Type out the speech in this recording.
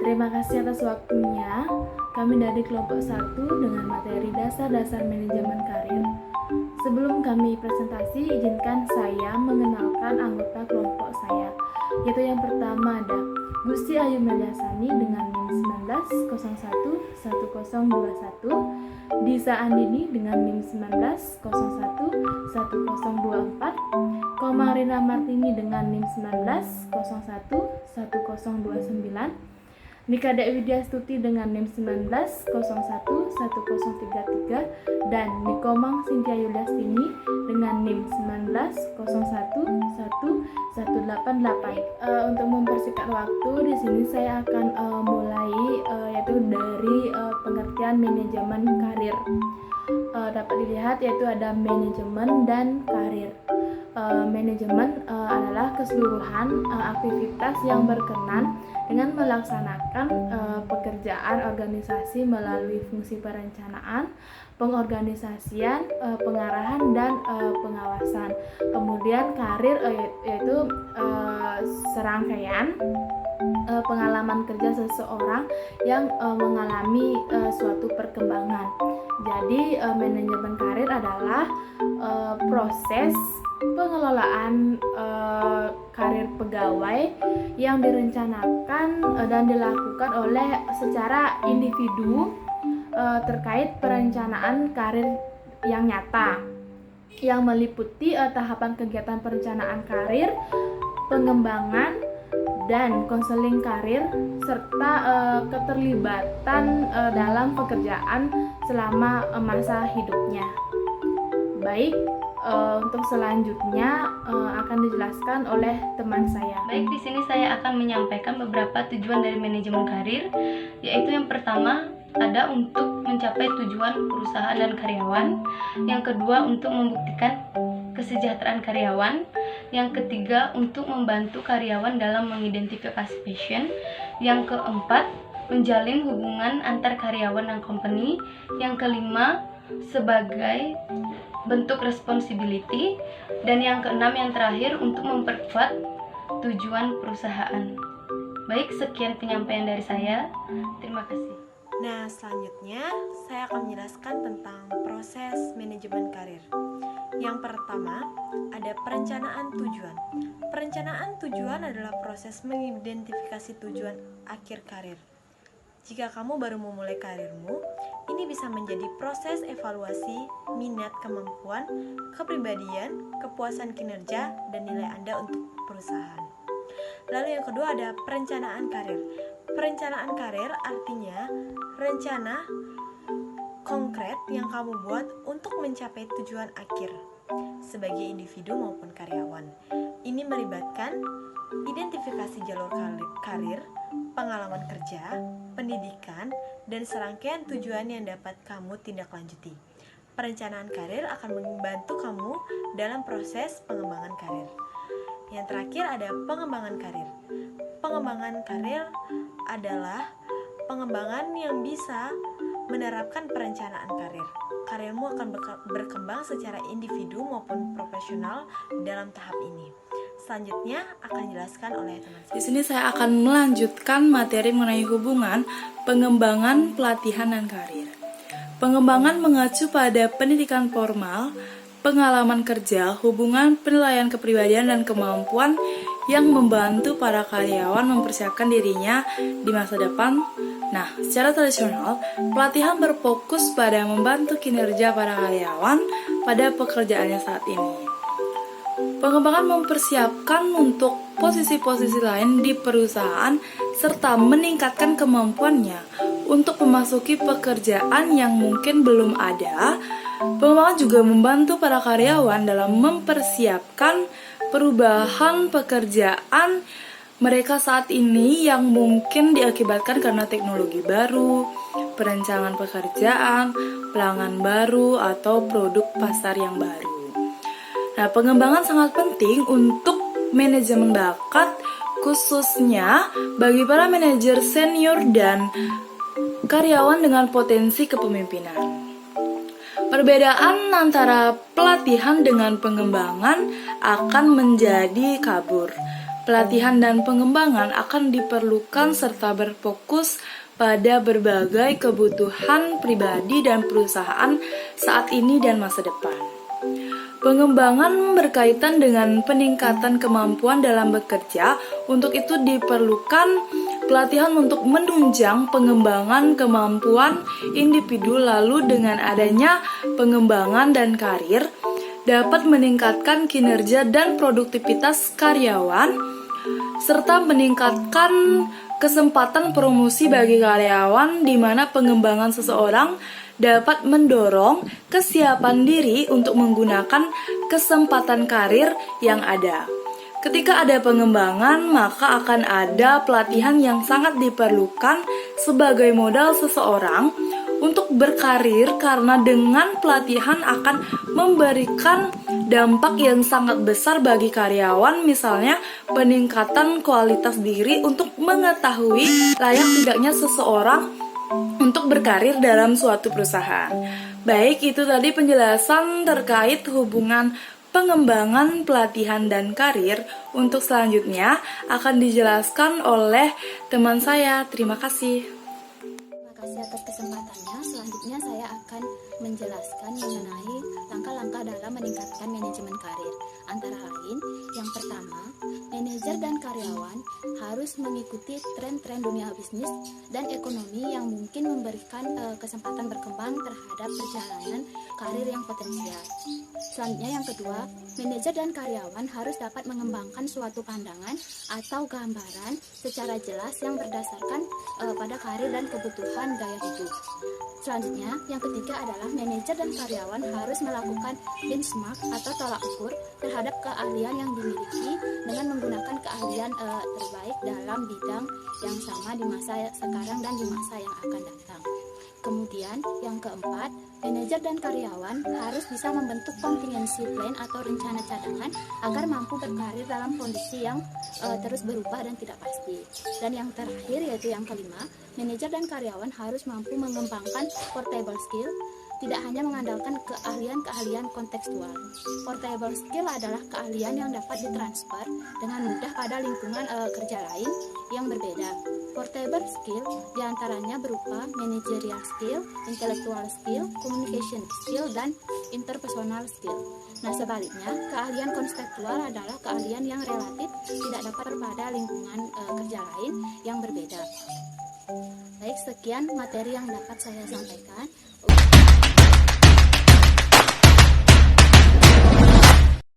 Terima kasih atas waktunya. Kami dari kelompok 1 dengan materi dasar-dasar manajemen karir. Sebelum kami presentasi, izinkan saya mengenalkan anggota kelompok saya, yaitu yang pertama ada Gusti Ayu Meliasani dengan NIM 19011021, Disa Andini dengan NIM 19011024, Komarina Martini dengan NIM 19011029, Nika Dek Widya Stuti dengan NIM 19011033 dan Nikomang Sintia Yuliastini dengan NIM 19011188. Untuk mempersingkat waktu, di sini saya akan mulai yaitu dari pengertian manajemen karir. Dapat dilihat yaitu ada manajemen dan karir. Manajemen adalah keseluruhan aktivitas yang berkenan dengan melaksanakan pekerjaan organisasi melalui fungsi perencanaan, pengorganisasian, pengarahan, dan pengawasan. Kemudian karir yaitu serangkaian pengalaman kerja seseorang yang mengalami suatu perkembangan. Jadi manajemen karir adalah proses pengelolaan karir pegawai yang direncanakan dan dilakukan oleh secara individu terkait perencanaan karir yang nyata, yang meliputi tahapan kegiatan perencanaan karir, pengembangan, dan konseling karir, serta keterlibatan dalam pekerjaan selama masa hidupnya. Baik, untuk selanjutnya akan dijelaskan oleh teman saya. Baik, di sini saya akan menyampaikan beberapa tujuan dari manajemen karir, yaitu yang pertama ada untuk mencapai tujuan perusahaan dan karyawan, yang kedua untuk membuktikan kesejahteraan karyawan, yang ketiga untuk membantu karyawan dalam mengidentifikasi passion, yang keempat menjalin hubungan antar karyawan dan company, yang kelima sebagai bentuk responsibility, dan yang keenam yang terakhir untuk memperkuat tujuan perusahaan. Baik, sekian penyampaian dari saya. Terima kasih. Nah, selanjutnya saya akan menjelaskan tentang proses manajemen karir. Yang pertama, ada perencanaan tujuan. Perencanaan tujuan adalah proses mengidentifikasi tujuan akhir karir. Jika kamu baru memulai karirmu, ini bisa menjadi proses evaluasi minat, kemampuan, kepribadian, kepuasan kinerja, dan nilai Anda untuk perusahaan. Lalu yang kedua ada perencanaan karir. Perencanaan karir artinya rencana konkret yang kamu buat untuk mencapai tujuan akhir sebagai individu maupun karyawan. Ini melibatkan identifikasi jalur karir, pengalaman kerja, pendidikan, dan serangkaian tujuan yang dapat kamu tindak lanjuti. Perencanaan karir akan membantu kamu dalam proses pengembangan karir. Yang terakhir ada pengembangan karir. Pengembangan karir adalah pengembangan yang bisa menerapkan perencanaan karir. Karirmu akan berkembang secara individu maupun profesional dalam tahap ini. Selanjutnya akan dijelaskan oleh teman saya. Di sini saya akan melanjutkan materi mengenai hubungan pengembangan, pelatihan, dan karir. Pengembangan mengacu pada pendidikan formal, pengalaman kerja, hubungan, penilaian kepribadian, dan kemampuan yang membantu para karyawan mempersiapkan dirinya di masa depan. Nah, secara tradisional, pelatihan berfokus pada membantu kinerja para karyawan pada pekerjaannya saat ini. Pengembangan mempersiapkan untuk posisi-posisi lain di perusahaan serta meningkatkan kemampuannya untuk memasuki pekerjaan yang mungkin belum ada. Pengembangan juga membantu para karyawan dalam mempersiapkan perubahan pekerjaan mereka saat ini yang mungkin diakibatkan karena teknologi baru, perencanaan pekerjaan, pelanggan baru, atau produk pasar yang baru. Nah, pengembangan sangat penting untuk manajemen bakat, khususnya bagi para manajer senior dan karyawan dengan potensi kepemimpinan. Perbedaan antara pelatihan dengan pengembangan akan menjadi kabur. pelatihan dan pengembangan akan diperlukan serta berfokus pada berbagai kebutuhan pribadi dan perusahaan saat ini dan masa depan. Pengembangan berkaitan dengan peningkatan kemampuan dalam bekerja. Untuk itu diperlukan pelatihan untuk menunjang pengembangan kemampuan individu. Lalu dengan adanya pengembangan dan karir dapat meningkatkan kinerja dan produktivitas karyawan serta meningkatkan kesempatan promosi bagi karyawan, di mana pengembangan seseorang dapat mendorong kesiapan diri untuk menggunakan kesempatan karir yang ada. Ketika ada pengembangan, maka akan ada pelatihan yang sangat diperlukan sebagai modal seseorang untuk berkarir, karena dengan pelatihan akan memberikan dampak yang sangat besar bagi karyawan, misalnya peningkatan kualitas diri untuk mengetahui layak tidaknya seseorang untuk berkarir dalam suatu perusahaan. Baik, itu tadi penjelasan terkait hubungan pengembangan, pelatihan, dan karir. Untuk selanjutnya akan dijelaskan oleh teman saya. Terima kasih. Terima kasih atas kesempatannya. Selanjutnya saya akan menjelaskan mengenai langkah-langkah dalam meningkatkan manajemen karir. Antara lain, yang pertama, manajer dan karyawan harus mengikuti tren-tren dunia bisnis dan ekonomi yang mungkin memberikan kesempatan berkembang terhadap perjalanan karir yang potensial. Selanjutnya yang kedua, manajer dan karyawan harus dapat mengembangkan suatu pandangan atau gambaran secara jelas yang berdasarkan pada karir dan kebutuhan gaya hidup. Selanjutnya, yang ketiga adalah manajer dan karyawan harus melakukan benchmark atau tolak ukur terhadap keahlian yang dimiliki dengan menggunakan keahlian terbaik dalam bidang yang sama di masa sekarang dan di masa yang akan datang. Kemudian, yang keempat, manajer dan karyawan harus bisa membentuk contingency plan atau rencana cadangan agar mampu berkarir dalam kondisi yang terus berubah dan tidak pasti. Dan yang terakhir, yaitu yang kelima, manajer dan karyawan harus mampu mengembangkan portable skill, tidak hanya mengandalkan keahlian-keahlian kontekstual. Portable skill adalah keahlian yang dapat ditransfer dengan mudah pada lingkungan kerja lain yang berbeda. Portable skill diantaranya berupa managerial skill, intellectual skill, communication skill, dan interpersonal skill. Nah, sebaliknya, keahlian konseptual adalah keahlian yang relatif tidak dapat pada lingkungan kerja lain yang berbeda. Baik, sekian materi yang dapat saya sampaikan.